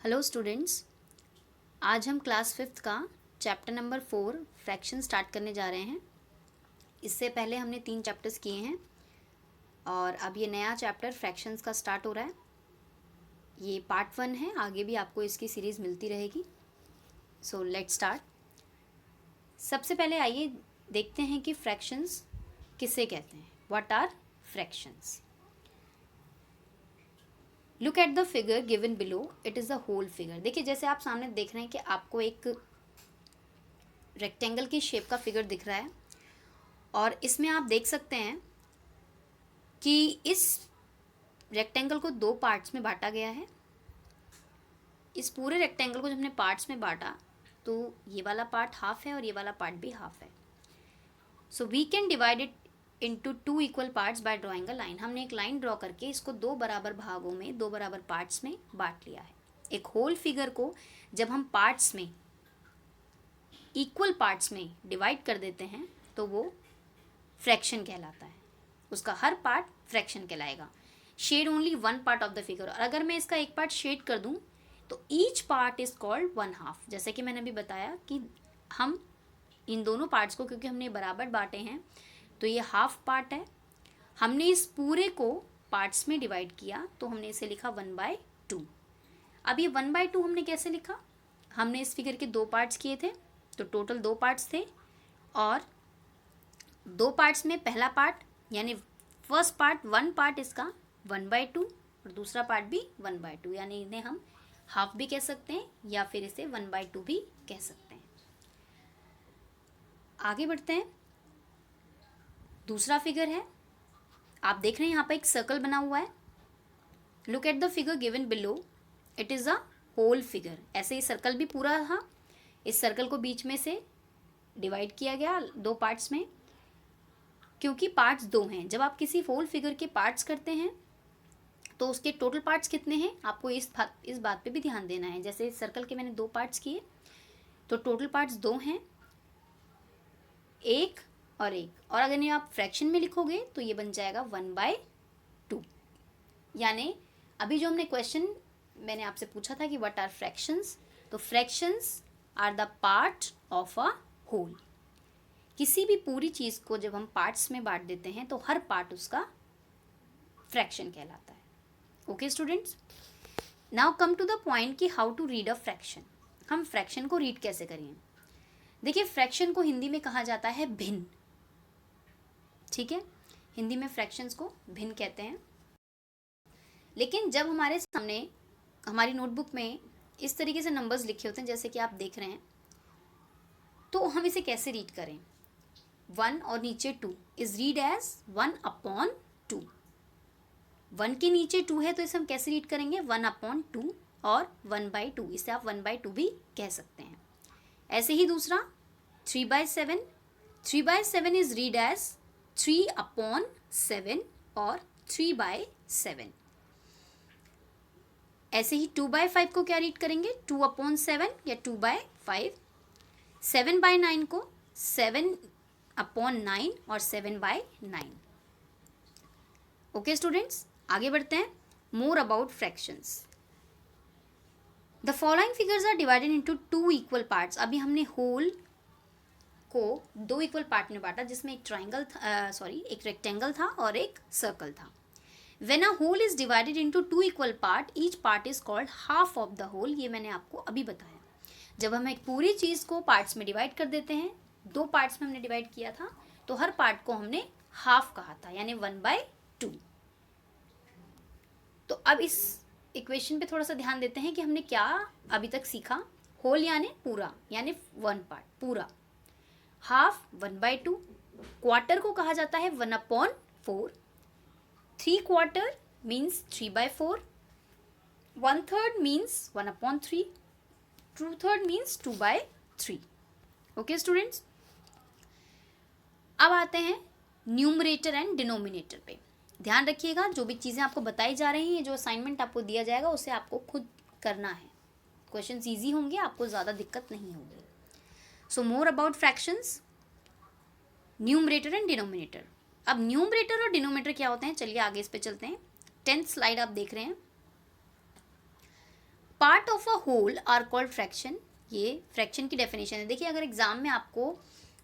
Hello students, आज हम class 5th का चैप्टर नंबर 4 फ्रैक्शन स्टार्ट करने जा रहे हैं। इससे पहले हमने 3 चैप्टर्स किए हैं और अब ये नया चैप्टर फ्रैक्शंस का स्टार्ट हो रहा है। ये पार्ट 1 है, आगे भी आपको इसकी सीरीज़ मिलती रहेगी। So let's start. सबसे पहले आइए देखते हैं कि फ्रैक्शंस किसे कहते हैं। What are fractions? Look at the figure given below, it is a whole figure. देखिए, जैसे आप सामने देख रहे हैं कि आपको एक रेक्टेंगल की शेप का फिगर दिख रहा है और इसमें आप देख सकते हैं कि इस रेक्टेंगल को 2 पार्ट्स में बांटा गया है। इस पूरे रेक्टेंगल को जब हमने पार्ट्स में बांटा तो ये वाला पार्ट हाफ है और ये वाला पार्ट भी हाफ है। So we can divide it into 2 equal parts by drawing a line. हमने एक लाइन ड्रॉ करके इसको 2 बराबर भागों में, 2 बराबर पार्ट्स में बांट लिया है। एक होल फिगर को जब हम पार्ट्स में, इक्वल पार्ट्स में डिवाइड कर देते हैं तो वो फ्रैक्शन कहलाता है। उसका हर पार्ट फ्रैक्शन कहलाएगा। Shade only 1 part of the figure. और अगर मैं इसका एक पार्ट शेड कर दूं तो ईच पार्ट इज कॉल्ड 1/2। जैसे कि मैंने अभी बताया कि हम इन दोनों पार्ट्स को, क्योंकि हमने बराबर बांटे हैं, तो ये हाफ पार्ट है। हमने इस पूरे को पार्ट्स में डिवाइड किया तो हमने इसे लिखा 1/2। अब ये 1/2 हमने कैसे लिखा? हमने इस फिगर के 2 पार्ट्स किए थे, तो टोटल 2 पार्ट्स थे और 2 पार्ट्स में पहला पार्ट यानी फर्स्ट पार्ट, 1 पार्ट इसका 1/2 और दूसरा पार्ट भी 1/2, यानी इन्हें हम हाफ भी कह सकते हैं या फिर इसे 1/2 भी कह सकते हैं। आगे बढ़ते हैं। दूसरा फिगर है, आप देख रहे हैं यहाँ पर एक सर्कल बना हुआ है। Look at the figure given below, it is a whole figure. ऐसे ही सर्कल भी पूरा था। इस सर्कल को बीच में से डिवाइड किया गया 2 पार्ट्स में, क्योंकि पार्ट्स 2 हैं। जब आप किसी होल फिगर के पार्ट्स करते हैं तो उसके टोटल पार्ट्स कितने हैं, आपको इस बात पे भी ध्यान देना है। जैसे इस सर्कल के मैंने 2 पार्ट्स किए तो टोटल पार्ट्स 2 हैं, 1 और 1। और अगर ये आप फ्रैक्शन में लिखोगे तो ये बन जाएगा 1/2। यानी अभी जो हमने क्वेश्चन मैंने आपसे पूछा था कि व्हाट आर फ्रैक्शंस, तो fractions are the part of a whole. किसी भी पूरी चीज़ को जब हम पार्ट्स में बांट देते हैं तो हर पार्ट उसका फ्रैक्शन कहलाता है। Okay students, now come to the point कि how to read a fraction. हम फ्रैक्शन को रीड कैसे करें? देखिए, फ्रैक्शन को हिंदी में कहा जाता है भिन्न। ठीक है, हिंदी में फ्रैक्शंस को भिन्न कहते हैं। लेकिन जब हमारे सामने हमारी नोटबुक में इस तरीके से नंबर्स लिखे होते हैं जैसे कि आप देख रहे हैं, तो हम इसे कैसे रीड करें? 1 और नीचे 2 इज रीड एज 1/2। 1 के नीचे 2 है तो इसे हम कैसे रीड करेंगे? 1/2 और 1/2, इसे आप 1/2 भी कह सकते हैं। ऐसे ही दूसरा 3/7, 3/7 इज रीड एज 3/7 और 3/7। ऐसे ही 2/5 को क्या रीड करेंगे? 2/7 या 2/5। 7/9 को 7/9 और 7/9। ओके स्टूडेंट्स, आगे बढ़ते हैं। More about fractions. The following figures are divided into 2 equal parts. अभी हमने होल को 2 इक्वल पार्ट में बांटा, जिसमें एक एक रेक्टेंगल था और एक सर्कल था। When a whole is divided into 2 equal part, each part is called half of the whole। ये मैंने आपको अभी बताया। जब हम एक पूरी चीज़ को पार्ट्स में डिवाइड कर देते हैं, 2 पार्ट्स में हमने डिवाइड किया था, तो हर पार्ट को हमने हाफ कहा था, यानी 1/2। तो अब इस इक्वेशन पे थोड़ा सा ध्यान देते हैं कि हमने क्या अभी तक सीखा। होल यानी पूरा, यानी 1 पार्ट पूरा। हाफ 1/2। क्वार्टर को कहा जाता है 1/4। 3/4 means 3/4. 1/3 means 1/3. 2/3 means 2/3. Okay students, अब आते हैं न्यूमरेटर एंड डिनोमिनेटर पे। ध्यान रखिएगा, जो भी चीज़ें आपको बताई जा रही हैं, जो असाइनमेंट आपको दिया जाएगा उसे आपको खुद करना है। क्वेश्चन ईजी होंगे, आपको ज़्यादा दिक्कत नहीं होगी। So more about fractions, numerator and denominator. अब न्यूमरेटर और डिनोमिनेटर क्या होते हैं, चलिए आगे इस पे चलते हैं। 10th स्लाइड आप देख रहे हैं। Part of a whole are called fraction. ये फ्रैक्शन की डेफिनेशन है। देखिए, अगर एग्जाम में आपको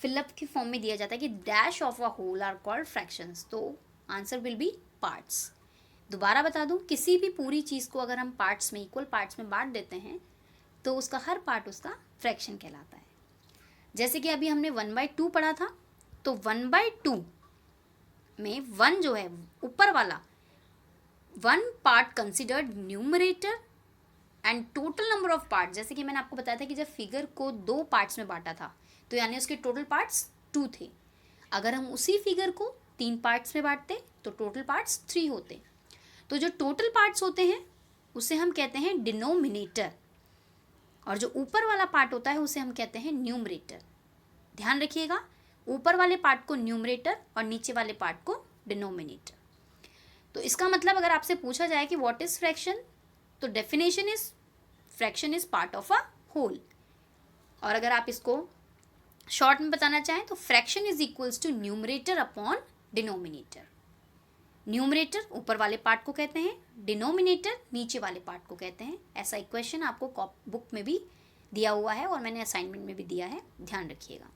फिलअप की फॉर्म में दिया जाता है कि dash of a whole are called fractions, तो आंसर विल बी पार्ट्स। दोबारा बता दूं, किसी भी पूरी चीज़ को अगर हम पार्ट्स में, इक्वल पार्ट्स में बांट देते हैं तो उसका हर पार्ट उसका फ्रैक्शन कहलाता है। जैसे कि अभी हमने 1/2 पढ़ा था, तो 1/2 में 1 जो है ऊपर वाला, 1 part considered numerator and total number of part, जैसे कि मैंने आपको बताया था कि जब फिगर को 2 पार्ट्स में बांटा था तो यानी उसके टोटल पार्ट्स 2 थे। अगर हम उसी फिगर को 3 पार्ट्स में बांटते तो टोटल पार्ट्स 3 होते। तो जो टोटल पार्ट्स होते हैं उसे हम कहते हैं डिनोमिनेटर, और जो ऊपर वाला पार्ट होता है उसे हम कहते हैं न्यूमरेटर। ध्यान रखिएगा, ऊपर वाले पार्ट को न्यूमरेटर और नीचे वाले पार्ट को डिनोमिनेटर। तो इसका मतलब अगर आपसे पूछा जाए कि व्हाट इज फ्रैक्शन, तो definition is fraction is part of a whole. और अगर आप इसको शॉर्ट में बताना चाहें तो fraction is equals to numerator upon denominator. Numerator ऊपर वाले पार्ट को कहते हैं, डिनोमिनेटर नीचे वाले पार्ट को कहते हैं। ऐसा इक्वेशन आपको बुक में भी दिया हुआ है और मैंने असाइनमेंट में भी दिया है, ध्यान रखिएगा।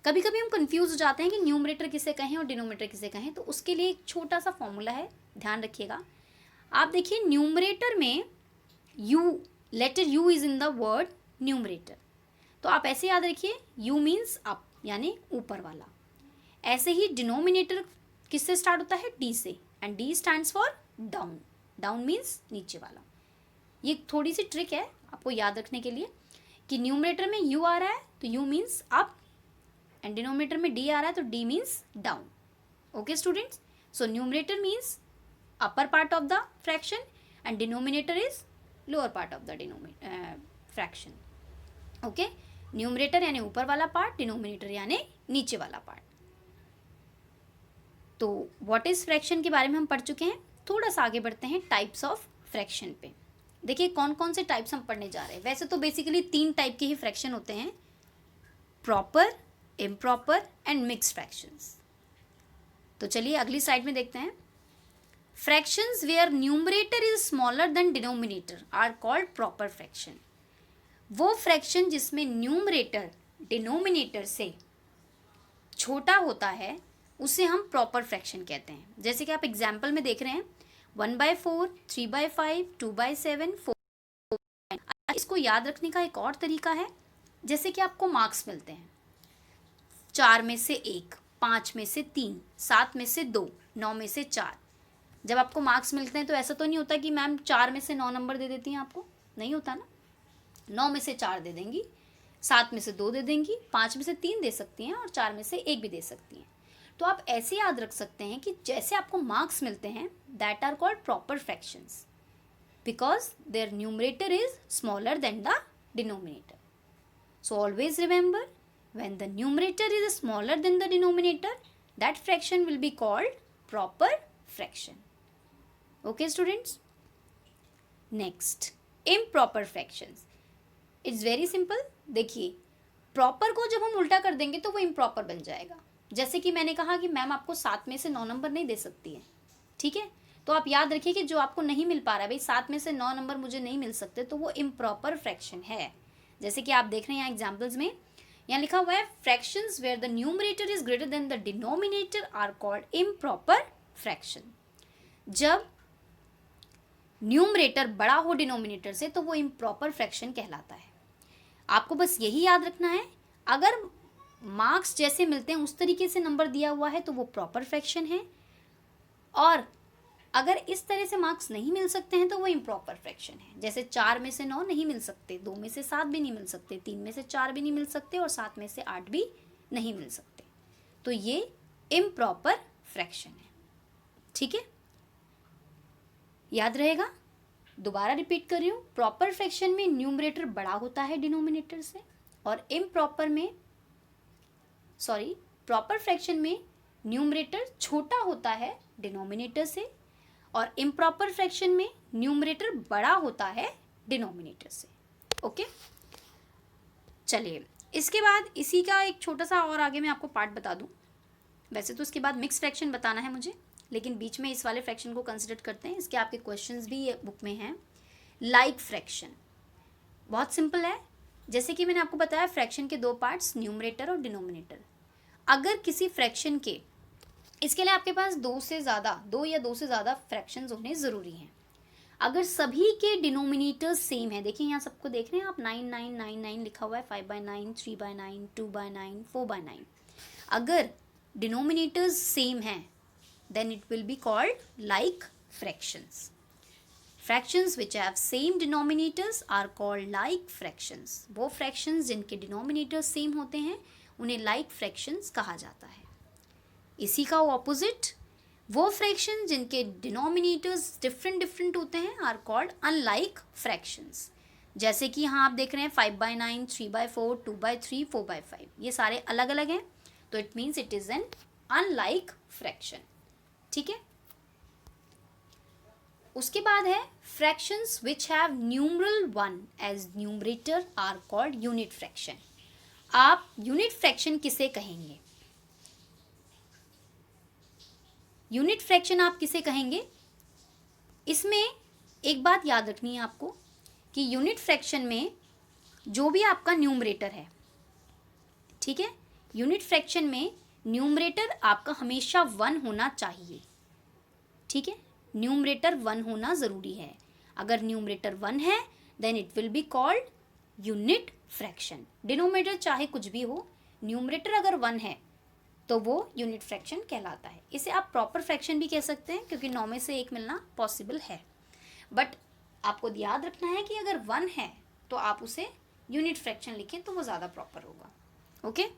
कभी कभी हम कंफ्यूज हो जाते हैं कि न्यूमरेटर किसे कहें और डिनोमिनेटर किसे कहें, तो उसके लिए एक छोटा सा फॉर्मूला है, ध्यान रखिएगा। आप देखिए, न्यूमरेटर में u, letter u is in the word numerator, तो आप ऐसे याद रखिए, यू मीन्स अप यानी ऊपर वाला। ऐसे ही डिनोमिनेटर किससे स्टार्ट होता है, डी से, and D stands for down. Down means नीचे वाला। ये थोड़ी सी ट्रिक है आपको याद रखने के लिए कि न्यूमरेटर में यू आ रहा है तो you means up, and denominator में डी आ रहा है तो D means down. Okay students, so numerator means upper part of the fraction and denominator is lower part of the fraction. Okay, numerator यानी ऊपर वाला पार्ट, डिनोमिनेटर यानी नीचे वाला पार्ट। तो व्हाट इज फ्रैक्शन के बारे में हम पढ़ चुके हैं। थोड़ा सा आगे बढ़ते हैं टाइप्स ऑफ फ्रैक्शन पे। देखिए कौन कौन से टाइप्स हम पढ़ने जा रहे हैं। वैसे तो बेसिकली 3 टाइप के ही फ्रैक्शन होते हैं, proper, improper and mixed fractions. तो चलिए अगली स्लाइड में देखते हैं। Fractions where numerator is smaller than denominator are called proper fraction. वो फ्रैक्शन जिसमें न्यूमरेटर डिनोमिनेटर से छोटा होता है उसे हम प्रॉपर फ्रैक्शन कहते हैं। जैसे कि आप एग्जाम्पल में देख रहे हैं 1/4, 3/5, 2/7, 4। इसको याद रखने का एक और तरीका है, जैसे कि आपको मार्क्स मिलते हैं 4 में से 1, 5 में से 3, 7 में से 2, 9 में से 4। जब आपको मार्क्स मिलते हैं तो ऐसा तो नहीं होता कि मैम 4 में से 9 नंबर दे देती हैं आपको, नहीं होता ना। 9 में से 4 दे देंगी, 7 में से 2 दे देंगी, 5 में से 3 दे सकती हैं और 4 में से 1 भी दे सकती हैं। तो आप ऐसे याद रख सकते हैं कि जैसे आपको मार्क्स मिलते हैं that are called proper fractions because their numerator is smaller than the denominator. So always remember, when the numerator is smaller than the denominator, that fraction will be called proper fraction. Okay students? Next, improper fractions. It's very simple. देखिए, proper को जब हम उल्टा कर देंगे तो वो improper बन जाएगा। जैसे कि मैंने कहा कि मैम आपको 7 में से 9 नंबर नहीं दे सकती है, ठीक है। तो आप याद रखिए कि जो आपको नहीं मिल पा रहा है, भाई 7 में से 9 नंबर मुझे नहीं मिल सकते, तो वो इम्प्रॉपर फ्रैक्शन है। जैसे कि आप देख रहे हैं यहाँ एग्जाम्पल्स में, यहाँ लिखा हुआ है fractions where the numerator is greater than the denominator are called improper fraction. जब न्यूमरेटर बड़ा हो डिनोमिनेटर से तो वो इम्प्रॉपर फ्रैक्शन कहलाता है। आपको बस यही याद रखना है, अगर मार्क्स जैसे मिलते हैं उस तरीके से नंबर दिया हुआ है तो वो प्रॉपर फ्रैक्शन है, और अगर इस तरह से मार्क्स नहीं मिल सकते हैं तो वो इम्प्रॉपर फ्रैक्शन है। जैसे 4 में से 9 नहीं मिल सकते, 2 में से 7 भी नहीं मिल सकते, 3 में से 4 भी नहीं मिल सकते और 7 में से 8 भी नहीं मिल सकते, तो ये इम्प्रॉपर फ्रैक्शन है। ठीक है, याद रहेगा। दोबारा रिपीट कर रही हूँ, प्रॉपर फ्रैक्शन में न्यूमरेटर बड़ा होता है डिनोमिनेटर से, और प्रॉपर फ्रैक्शन में न्यूमरेटर छोटा होता है डिनोमिनेटर से, और इम्प्रॉपर फ्रैक्शन में न्यूमरेटर बड़ा होता है डिनोमिनेटर से। ओके, चलिए इसके बाद इसी का एक छोटा सा और आगे मैं आपको पार्ट बता दूं। वैसे तो इसके बाद मिक्स फ्रैक्शन बताना है मुझे, लेकिन बीच में इस वाले फ्रैक्शन को कंसिडर करते हैं। इसके आपके क्वेश्चंस भी बुक में हैं। लाइक फ्रैक्शन बहुत सिंपल है। जैसे कि मैंने आपको बताया फ्रैक्शन के दो पार्ट्स, न्यूमरेटर और डिनोमिनेटर। अगर किसी फ्रैक्शन के, इसके लिए आपके पास दो या दो से ज़्यादा फ्रैक्शंस होने ज़रूरी हैं। अगर सभी के डिनोमिनेटर्स सेम है, देखिए यहाँ सबको देख रहे हैं आप, 9999 लिखा हुआ है, 5/9, 3/9, 2/9, 4/9। अगर डिनोमिनेटर्स सेम हैं then it will be called like fractions. Fractions which have same denominators are called like fractions. वो fractions जिनके denominators same होते हैं उन्हें like fractions कहा जाता है। इसी का opposite, वो fractions जिनके denominators different होते हैं are called unlike fractions. जैसे कि यहाँ आप देख रहे हैं 5/9, 3/4, 2/3, 4/5, ये सारे अलग अलग हैं, तो it means it is an unlike fraction. ठीक है। उसके बाद है fractions which have numeral 1 as numerator are called unit fraction. आप यूनिट फ्रैक्शन किसे कहेंगे? यूनिट फ्रैक्शन आप किसे कहेंगे? इसमें एक बात याद रखनी है आपको कि यूनिट फ्रैक्शन में जो भी आपका न्यूमरेटर है, ठीक है, यूनिट फ्रैक्शन में न्यूमरेटर आपका हमेशा 1 होना चाहिए। ठीक है, न्यूमरेटर 1 होना ज़रूरी है। अगर न्यूमरेटर 1 है then it will be called unit fraction. Denominator चाहे कुछ भी हो, न्यूमरेटर अगर 1 है तो वो यूनिट फ्रैक्शन कहलाता है। इसे आप प्रॉपर फ्रैक्शन भी कह सकते हैं क्योंकि 9 में से 1 मिलना पॉसिबल है, बट आपको याद रखना है कि अगर 1 है तो आप उसे यूनिट फ्रैक्शन लिखें तो वो ज़्यादा प्रॉपर होगा। ओके,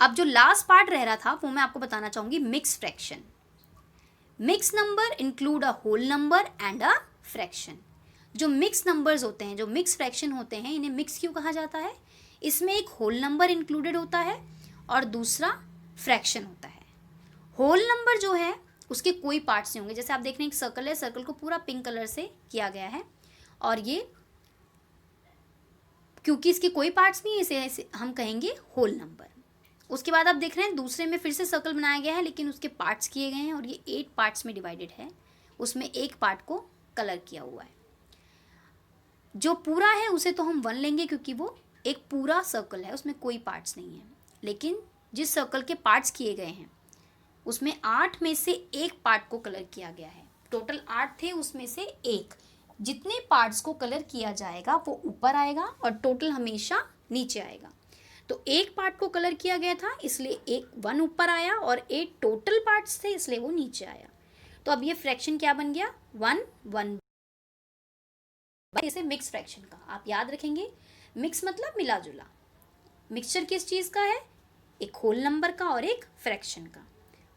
अब जो लास्ट पार्ट रह रहा था वो मैं आपको बताना चाहूँगी, mix fraction. Mix number include a whole number and a fraction. जो मिक्स नंबर्स होते हैं, जो मिक्स फ्रैक्शन होते हैं, इन्हें मिक्स क्यों कहा जाता है? इसमें एक होल नंबर इंक्लूडेड होता है और दूसरा फ्रैक्शन होता है। होल नंबर जो है उसके कोई पार्ट्स नहीं होंगे। जैसे आप देख रहे हैं एक सर्कल है, सर्कल को पूरा पिंक कलर से किया गया है और ये क्योंकि इसके कोई पार्ट्स नहीं है इसे हम कहेंगे होल नंबर। उसके बाद आप देख रहे हैं दूसरे में फिर से सर्कल बनाया गया है लेकिन उसके पार्ट्स किए गए हैं और ये 8 पार्ट्स में डिवाइडेड है, उसमें एक पार्ट को कलर किया हुआ है। जो पूरा है उसे तो हम 1 लेंगे क्योंकि वो एक पूरा सर्कल है, उसमें कोई पार्ट्स नहीं है। लेकिन जिस सर्कल के पार्ट्स किए गए हैं उसमें 8 में से एक पार्ट को कलर किया गया है। टोटल 8 थे, उसमें से एक, जितने पार्ट्स को कलर किया जाएगा वो ऊपर आएगा और टोटल हमेशा नीचे आएगा। तो एक पार्ट को कलर किया गया था इसलिए 1 ऊपर आया और 8 टोटल पार्ट्स थे इसलिए वो नीचे आया। तो अब ये फ्रैक्शन क्या बन गया? 1 इसे मिक्स फ्रैक्शन का आप याद रखेंगे। मिक्स मतलब मिला जुला। मिक्सचर किस चीज़ का है? एक होल नंबर का और एक फ्रैक्शन का।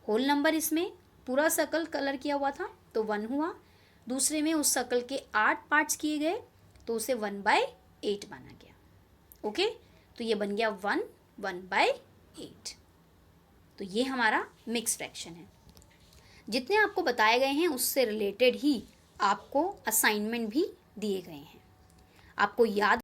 होल नंबर इसमें पूरा सर्कल कलर किया हुआ था तो 1 हुआ, दूसरे में उस सर्कल के 8 पार्ट्स किए गए तो उसे 1/8 माना गया। ओके, तो ये बन गया 1/8। तो ये हमारा मिक्स फ्रैक्शन है। जितने आपको बताए गए हैं उससे रिलेटेड ही आपको असाइनमेंट भी दिए गए हैं। आपको याद